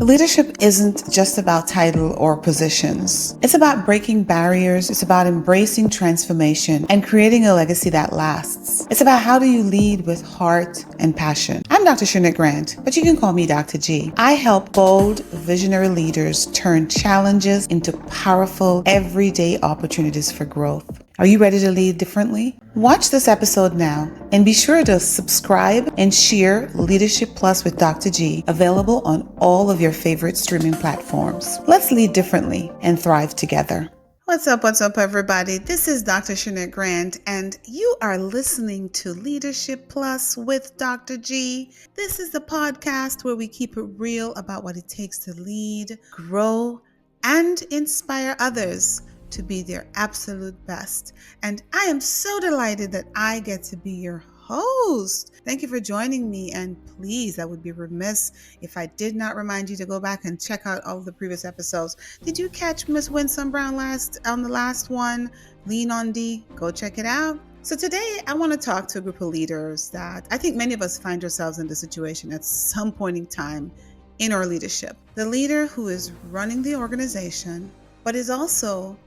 Leadership isn't just about title or positions. It's about breaking barriers. It's about embracing transformation and creating a legacy that lasts. It's about how do you lead with heart and passion. I'm Dr. Shernette Grant, but you can call me Dr. G. I help bold, visionary leaders turn challenges into powerful, everyday opportunities for growth. Are you ready to lead differently? Watch this episode now and be sure to subscribe and share Leadership Plus with Dr. G, available on all of your favorite streaming platforms. Let's lead differently and thrive together. What's up, everybody? This is Dr. Shernette Grant, and you are listening to Leadership Plus with Dr. G. This is the podcast where we keep it real about what it takes to lead, grow, and inspire others to be their absolute best. And I am so delighted that I get to be your host. Thank you for joining me. And please, I would be remiss if I did not remind you to go back and check out all of the previous episodes. Did you catch Miss Winsome Brown on the last one? Lean on D. Go check it out. So today I want to talk to a group of leaders that I think many of us find ourselves in this situation at some point in time in our leadership. The leader who is running the organization, but is also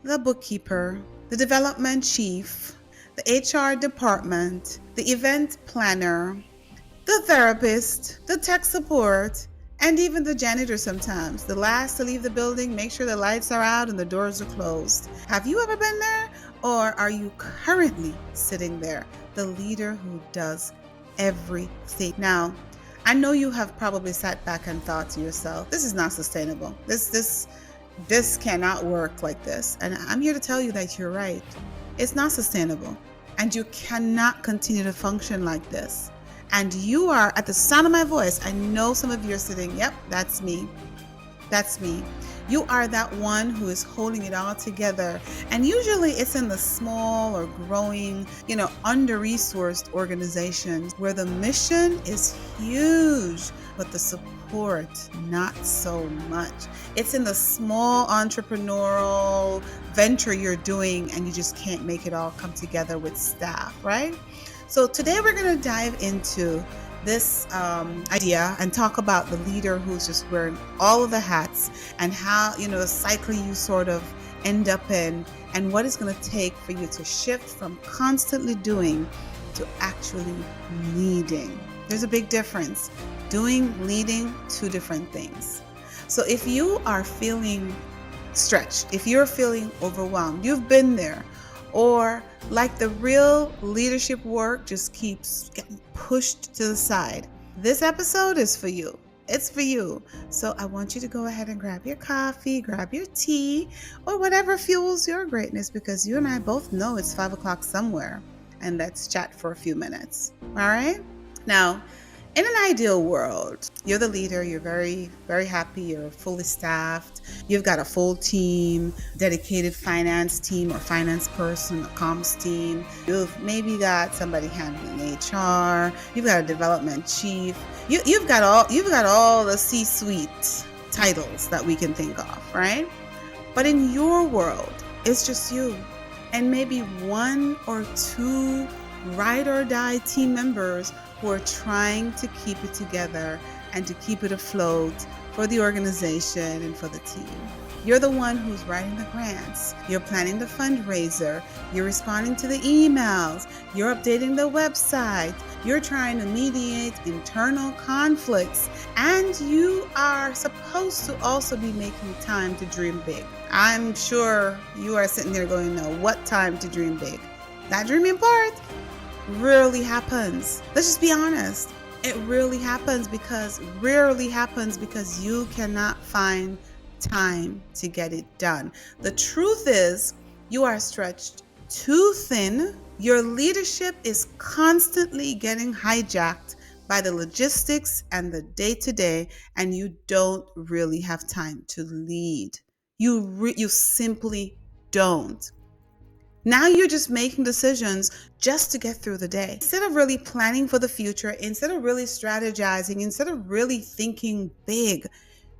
the bookkeeper, the development chief, the HR department, the event planner, the therapist, the tech support, and even the janitor sometimes. The last to leave the building, make sure the lights are out and the doors are closed. Have you ever been there? Or are you currently sitting there? The leader who does everything. Now, I know you have probably sat back and thought to yourself, this is not sustainable. This cannot work like this. And I'm here to tell you that you're right. It's not sustainable. And you cannot continue to function like this. And you are, at the sound of my voice, I know some of you are sitting, yep, that's me. That's me. You are that one who is holding it all together. And usually it's in the small or growing, under-resourced organizations where the mission is huge, but the support, not so much. It's in the small entrepreneurial venture you're doing and you just can't make it all come together with staff, right? So today we're going to dive into this idea and talk about the leader who's just wearing all of the hats and how, the cycle you sort of end up in and what it's going to take for you to shift from constantly doing to actually leading. There's a big difference. Leading, two different things. So if you are feeling stretched, if you're feeling overwhelmed, you've been there, or like the real leadership work just keeps getting pushed to the side, this episode is for you. It's for you. So I want you to go ahead and grab your coffee, grab your tea, or whatever fuels your greatness, because you and I both know it's 5 o'clock somewhere, and let's chat for a few minutes. All right? Now, in an ideal world, you're the leader, you're very, very happy, you're fully staffed, you've got a full team, dedicated finance team or finance person, a comms team, you've maybe got somebody handling HR, you've got a development chief, you've got all the C-suite titles that we can think of, right? But in your world, it's just you and maybe one or two ride or die team members who are trying to keep it together and to keep it afloat for the organization and for the team. You're the one who's writing the grants, you're planning the fundraiser, you're responding to the emails, you're updating the website, you're trying to mediate internal conflicts, and you are supposed to also be making time to dream big. I'm sure you are sitting there going, no, what time to dream big? That dreaming part rarely happens. Let's just be honest. It rarely happens because you cannot find time to get it done. The truth is, you are stretched too thin. Your leadership is constantly getting hijacked by the logistics and the day-to-day, and you don't really have time to lead. You simply don't. Now you're just making decisions just to get through the day. Instead of really planning for the future, instead of really strategizing, instead of really thinking big,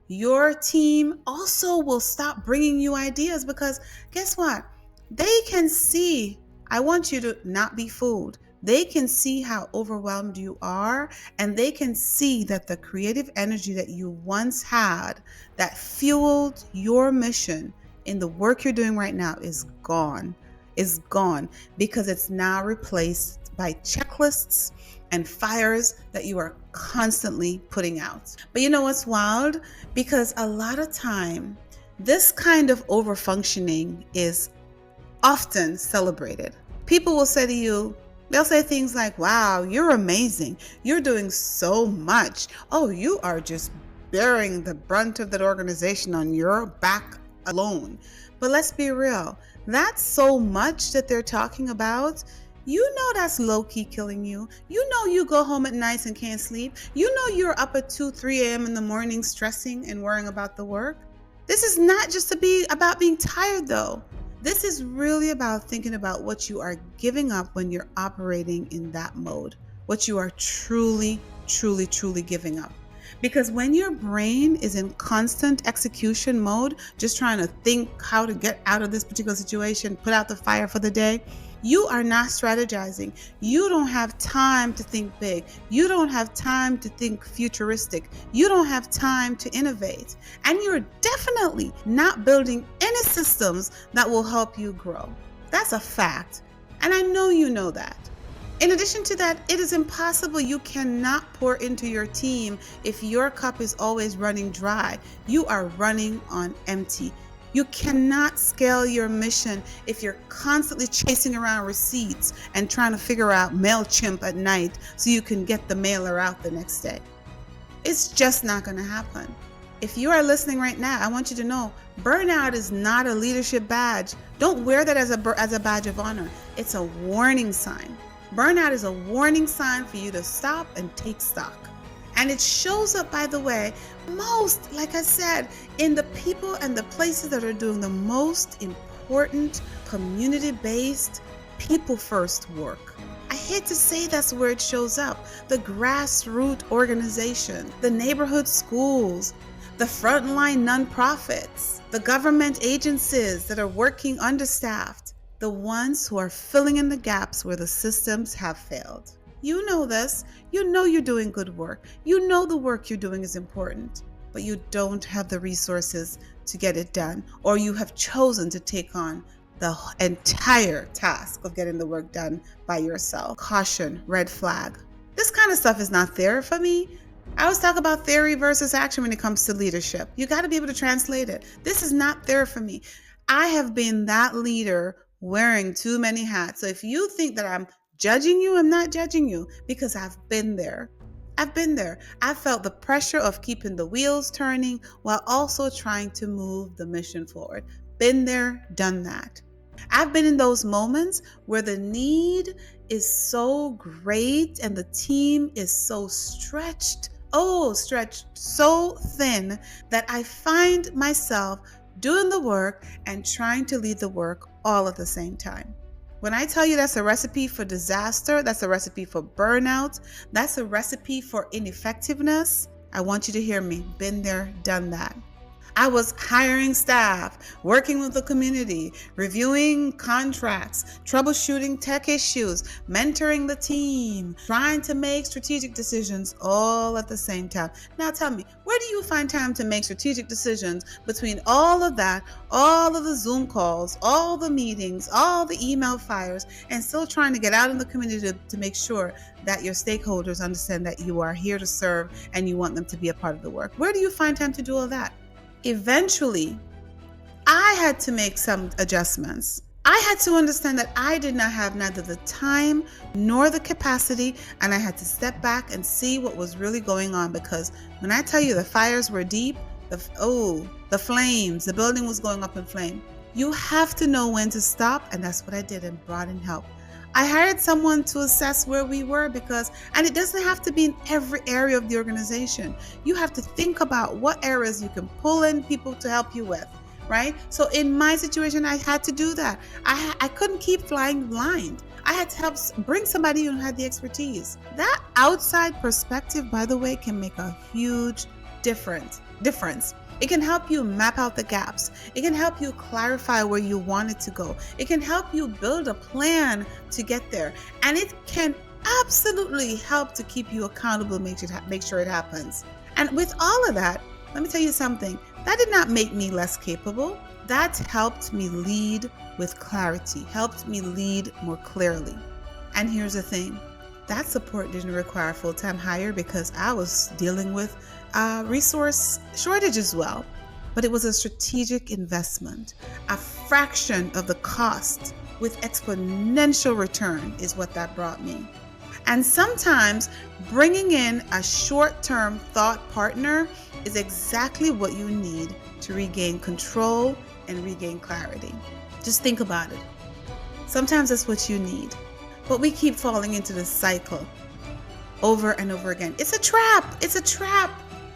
your team also will stop bringing you ideas because guess what? They can see, I want you to not be fooled. They can see how overwhelmed you are, and they can see that the creative energy that you once had that fueled your mission in the work you're doing right now is gone because it's now replaced by checklists and fires that you are constantly putting out. But you know what's wild? Because a lot of time, this kind of overfunctioning is often celebrated. People will say to you, they'll say things like, wow, you're amazing. You're doing so much. Oh, you are just bearing the brunt of that organization on your back alone. But let's be real. That's so much that they're talking about. You know that's low-key killing you. You know you go home at nights and can't sleep. You know you're up at 2, 3 a.m. in the morning stressing and worrying about the work. This is not just about being tired though. This is really about thinking about what you are giving up when you're operating in that mode, what you are truly, truly, truly giving up. Because when your brain is in constant execution mode, just trying to think how to get out of this particular situation, put out the fire for the day, you are not strategizing. You don't have time to think big. You don't have time to think futuristic. You don't have time to innovate. And you're definitely not building any systems that will help you grow. That's a fact. And I know you know that. In addition to that, it is impossible. You cannot pour into your team if your cup is always running dry. You are running on empty. You cannot scale your mission if you're constantly chasing around receipts and trying to figure out MailChimp at night so you can get the mailer out the next day. It's just not going to happen. If you are listening right now, I want you to know burnout is not a leadership badge. Don't wear that as a badge of honor. It's a warning sign. Burnout is a warning sign for you to stop and take stock. And it shows up, by the way, most, like I said, in the people and the places that are doing the most important community-based, people-first work. I hate to say that's where it shows up. The grassroots organization, the neighborhood schools, the frontline nonprofits, the government agencies that are working understaffed, the ones who are filling in the gaps where the systems have failed. You know this. You know you're doing good work. You know the work you're doing is important, but you don't have the resources to get it done, or you have chosen to take on the entire task of getting the work done by yourself. Caution, red flag. This kind of stuff is not there for me. I always talk about theory versus action when it comes to leadership. You got to be able to translate it. This is not there for me. I have been that leader wearing too many hats. So if you think that I'm judging you, I'm not judging you because I've been there. I've been there. I felt the pressure of keeping the wheels turning while also trying to move the mission forward. Been there, done that. I've been in those moments where the need is so great and the team is so stretched so thin that I find myself doing the work and trying to lead the work all at the same time. When I tell you that's a recipe for disaster, that's a recipe for burnout, that's a recipe for ineffectiveness, I want you to hear me. Been there, done that. I was hiring staff, working with the community, reviewing contracts, troubleshooting tech issues, mentoring the team, trying to make strategic decisions all at the same time. Now tell me, where do you find time to make strategic decisions between all of that, all of the Zoom calls, all the meetings, all the email fires, and still trying to get out in the community to make sure that your stakeholders understand that you are here to serve and you want them to be a part of the work? Where do you find time to do all that? Eventually, I had to make some adjustments. I had to understand that I did not have neither the time nor the capacity, and I had to step back and see what was really going on, because when I tell you the fires were deep, the flames, the building was going up in flame. You have to know when to stop, and that's what I did and brought in help. I hired someone to assess where we were and it doesn't have to be in every area of the organization. You have to think about what areas you can pull in people to help you with, right? So in my situation, I had to do that. I couldn't keep flying blind. I had to help bring somebody who had the expertise. That outside perspective, by the way, can make a huge difference. It can help you map out the gaps. It can help you clarify where you want it to go. It can help you build a plan to get there. And it can absolutely help to keep you accountable, make sure it happens. And with all of that, let me tell you something. That did not make me less capable. That helped me lead with clarity, helped me lead more clearly. And here's the thing. That support didn't require a full-time hire because I was dealing with resource shortage as well. But it was a strategic investment. A fraction of the cost with exponential return is what that brought me. And sometimes bringing in a short-term thought partner is exactly what you need to regain control and regain clarity. Just think about it. Sometimes that's what you need. But we keep falling into this cycle over and over again. It's a trap. It's a trap.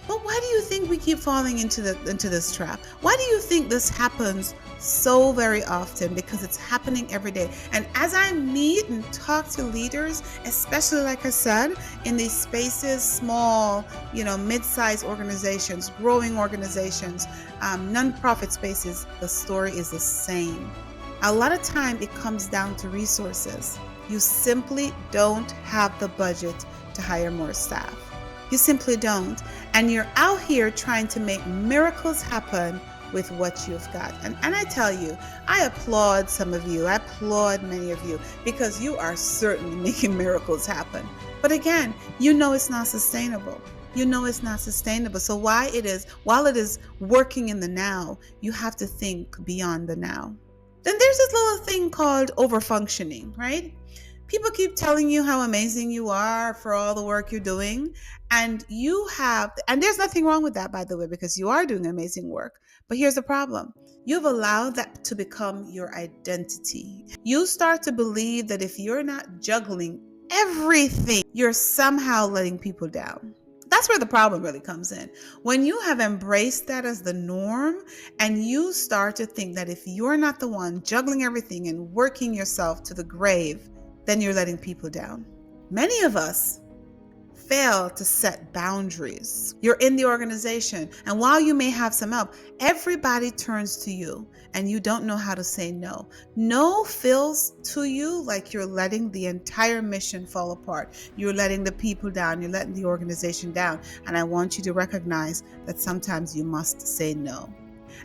But why do you think we keep falling into this trap? Why do you think this happens so very often? Because it's happening every day. And as I meet and talk to leaders, especially like I said, in these spaces, small, mid-sized organizations, growing organizations, nonprofit spaces, the story is the same. A lot of time it comes down to resources. You simply don't have the budget to hire more staff. You simply don't. And you're out here trying to make miracles happen with what you've got. And I tell you, I applaud some of you. I applaud many of you because you are certainly making miracles happen. But again, it's not sustainable. It's not sustainable. So while it is working in the now, you have to think beyond the now. Then there's this little thing called overfunctioning, right? People keep telling you how amazing you are for all the work you're doing. And there's nothing wrong with that, by the way, because you are doing amazing work. But here's the problem. You've allowed that to become your identity. You start to believe that if you're not juggling everything, you're somehow letting people down. That's where the problem really comes in. When you have embraced that as the norm and you start to think that if you're not the one juggling everything and working yourself to the grave, then you're letting people down. Many of us fail to set boundaries. You're in the organization, and while you may have some help, everybody turns to you and you don't know how to say no. No feels to you like you're letting the entire mission fall apart. You're letting the people down. You're letting the organization down. And I want you to recognize that sometimes you must say no.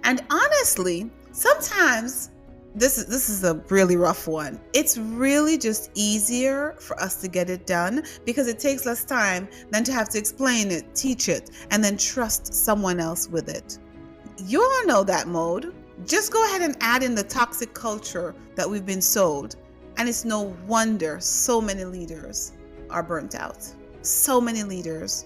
And honestly, sometimes this is a really rough one. It's really just easier for us to get it done because it takes less time than to have to explain it, teach it, and then trust someone else with it. You all know that mode. Just go ahead and add in the toxic culture that we've been sold. And it's no wonder so many leaders are burnt out. So many leaders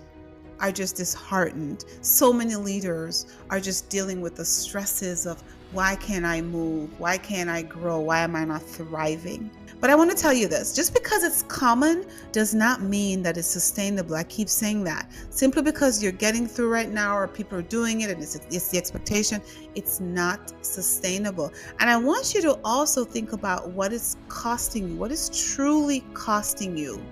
are just disheartened. So many leaders are just dealing with the stresses of why can't I move? Why can't I grow? Why am I not thriving? But I want to tell you this, just because it's common does not mean that it's sustainable. I keep saying that. Simply because you're getting through right now or people are doing it and it's the expectation, it's not sustainable. And I want you to also think about what it's costing you, what is truly costing you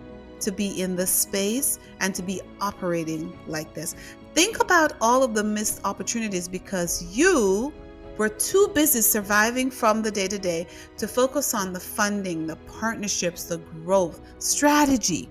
to be in this space and to be operating like this. Think about all of the missed opportunities because you were too busy surviving from the day-to-day to focus on the funding, the partnerships, the growth, strategy,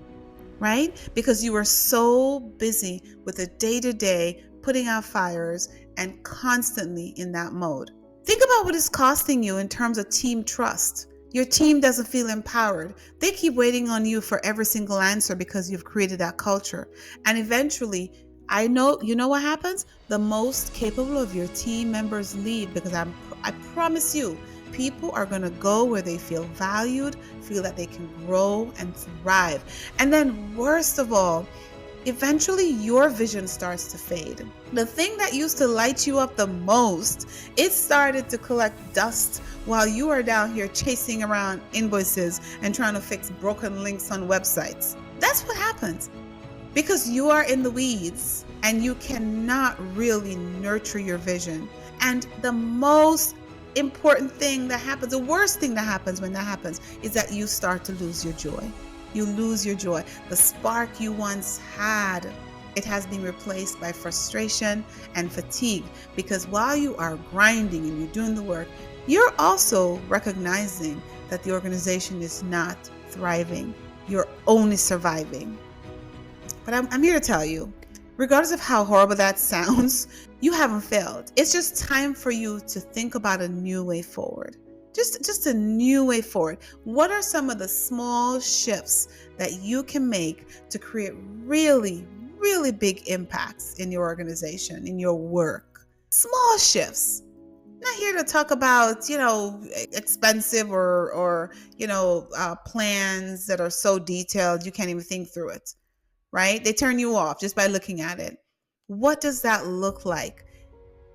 right? Because you were so busy with the day-to-day, putting out fires and constantly in that mode. Think about what it's costing you in terms of team trust. Your team doesn't feel empowered. They keep waiting on you for every single answer because you've created that culture. And eventually, you know what happens? The most capable of your team members leave because I promise you, people are going to go where they feel valued, feel that they can grow and thrive. And then worst of all, eventually your vision starts to fade. The thing that used to light you up the most, it started to collect dust while you are down here chasing around invoices and trying to fix broken links on websites. That's what happens. Because you are in the weeds and you cannot really nurture your vision. And the most important thing that happens, the worst thing that happens when that happens, is that you start to lose your joy. You lose your joy. The spark you once had It has been replaced by frustration and fatigue, because while you are grinding and you're doing the work, you're also recognizing that the organization is not thriving. You're only surviving. But I'm here to tell you, regardless of how horrible that sounds, you haven't failed. It's just time for you to think about a new way forward. Just a new way forward. What are some of the small shifts that you can make to create really, really big impacts in your organization, in your work? Small shifts. Not here to talk about, expensive or plans that are so detailed you can't even think through it, right? They turn you off just by looking at it. What does that look like?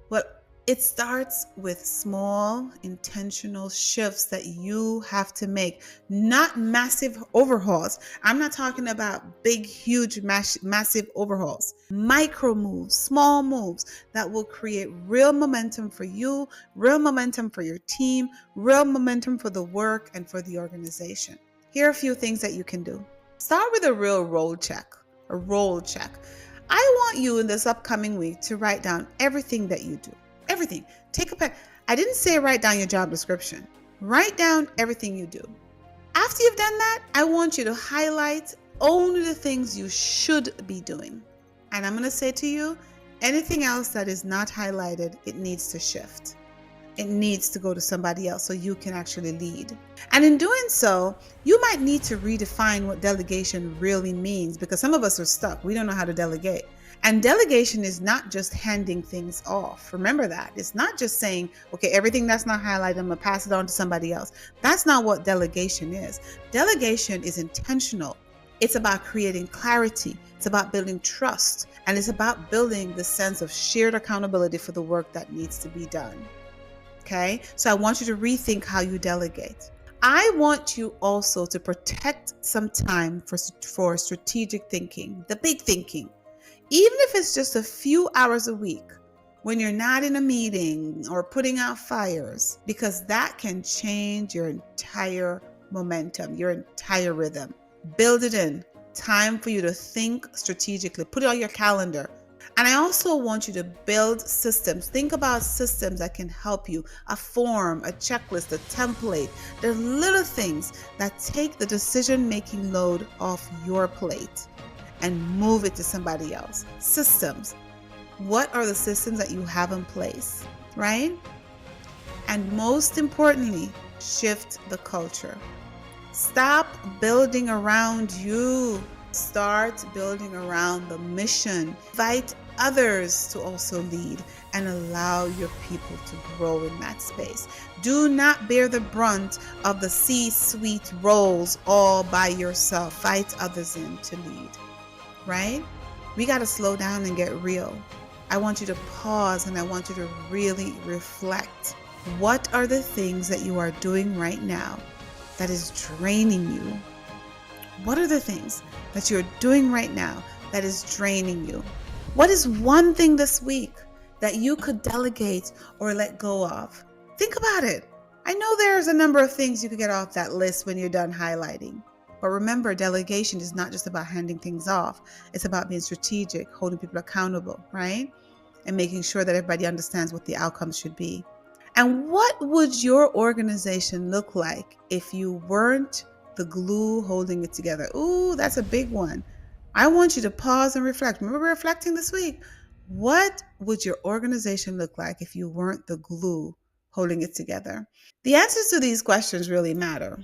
Well, it starts with small, intentional shifts that you have to make, not massive overhauls. I'm not talking about big, huge, massive overhauls. Micro moves, small moves that will create real momentum for you, real momentum for your team, real momentum for the work and for the organization. Here are a few things that you can do. Start with a real roll check. I want you in this upcoming week to write down everything that you do. Everything. Take a pen. I didn't say write down your job description. Write down everything you do. After you've done that, I want you to highlight only the things you should be doing. And I'm going to say to you, anything else that is not highlighted, it needs to shift. It needs to go to somebody else so you can actually lead. And in doing so, you might need to redefine what delegation really means, because some of us are stuck. We don't know how to delegate. And delegation is not just handing things off. Remember that. It's not just saying, okay, everything that's not highlighted, I'm going to pass it on to somebody else. That's not what delegation is. Delegation is intentional. It's about creating clarity. It's about building trust. And it's about building the sense of shared accountability for the work that needs to be done. Okay, so I want you to rethink how you delegate. I want you also to protect some time for strategic thinking, the big thinking. Even if it's just a few hours a week when you're not in a meeting or putting out fires, because that can change your entire momentum, your entire rhythm. Build it in. Time for you to think strategically. Put it on your calendar. And I also want you to build systems. Think about systems that can help you. A form, a checklist, a template. They're little things that take the decision-making load off your plate and move it to somebody else. Systems. What are the systems that you have in place, right? And most importantly, shift the culture. Stop building around you. Start building around the mission. Invite others to also lead and allow your people to grow in that space. Do not bear the brunt of the C-suite roles all by yourself. Invite others in to lead, right? We got to slow down and get real. I want you to pause and I want you to really reflect. What are the things that you are doing right now that is draining you? What are the things that you're doing right now that is draining you? What is one thing this week that you could delegate or let go of? Think about it. I know there's a number of things you could get off that list when you're done highlighting. But remember, delegation is not just about handing things off. It's about being strategic, holding people accountable, right? And making sure that everybody understands what the outcomes should be. And what would your organization look like if you weren't the glue holding it together? Ooh, that's a big one. I want you to pause and reflect. Remember, we're reflecting this week. What would your organization look like if you weren't the glue holding it together? The answers to these questions really matter.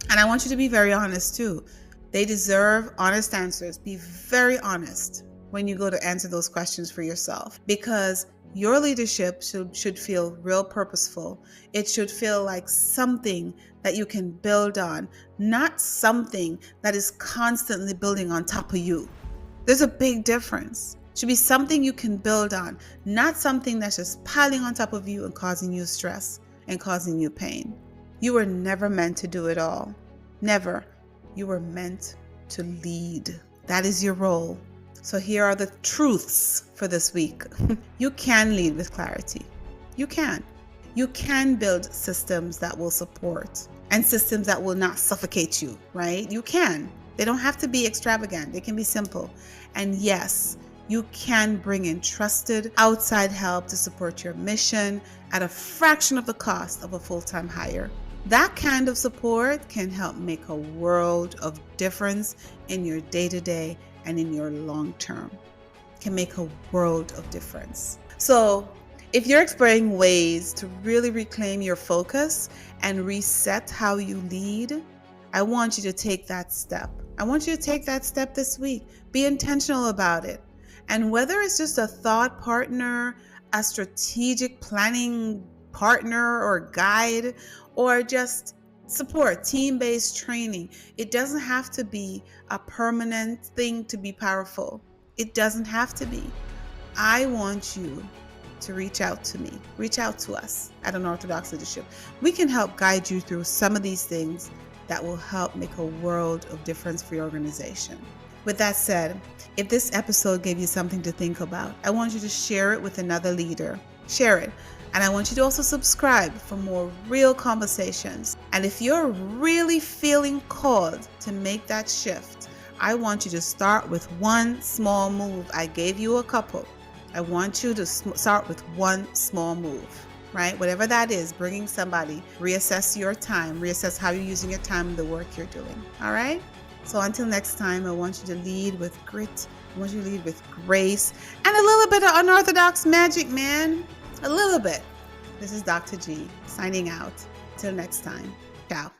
And I want you to be very honest too. They deserve honest answers. Be very honest when you go to answer those questions for yourself, because your leadership should feel real purposeful. It should feel like something that you can build on, not something that is constantly building on top of you. There's a big difference. It should be something you can build on, not something that's just piling on top of you and causing you stress and causing you pain. You were never meant to do it all. Never. You were meant to lead. That is your role. So here are the truths for this week. You can lead with clarity. You can. You can build systems that will support and systems that will not suffocate you, right? You can. They don't have to be extravagant. They can be simple. And yes, you can bring in trusted outside help to support your mission at a fraction of the cost of a full-time hire. That kind of support can help make a world of difference in your day-to-day and in your long-term. Can make a world of difference. So if you're exploring ways to really reclaim your focus and reset how you lead, I want you to take that step. I want you to take that step this week. Be intentional about it. And whether it's just a thought partner, a strategic planning partner or guide, or just support, team-based training, it doesn't have to be a permanent thing to be powerful. It doesn't have to be. I want you to reach out to me, reach out to us at Unorthodox Leadership. We can help guide you through some of these things that will help make a world of difference for your organization. With that said, if this episode gave you something to think about, I want you to share it with another leader. Share it. And I want you to also subscribe for more real conversations. And if you're really feeling called to make that shift, I want you to start with one small move. I gave you a couple. I want you to start with one small move, right? Whatever that is, bringing somebody, reassess your time, reassess how you're using your time and the work you're doing, all right? So until next time, I want you to lead with grit. I want you to lead with grace and a little bit of unorthodox magic, man. A little bit. This is Dr. G signing out. Till next time. Ciao.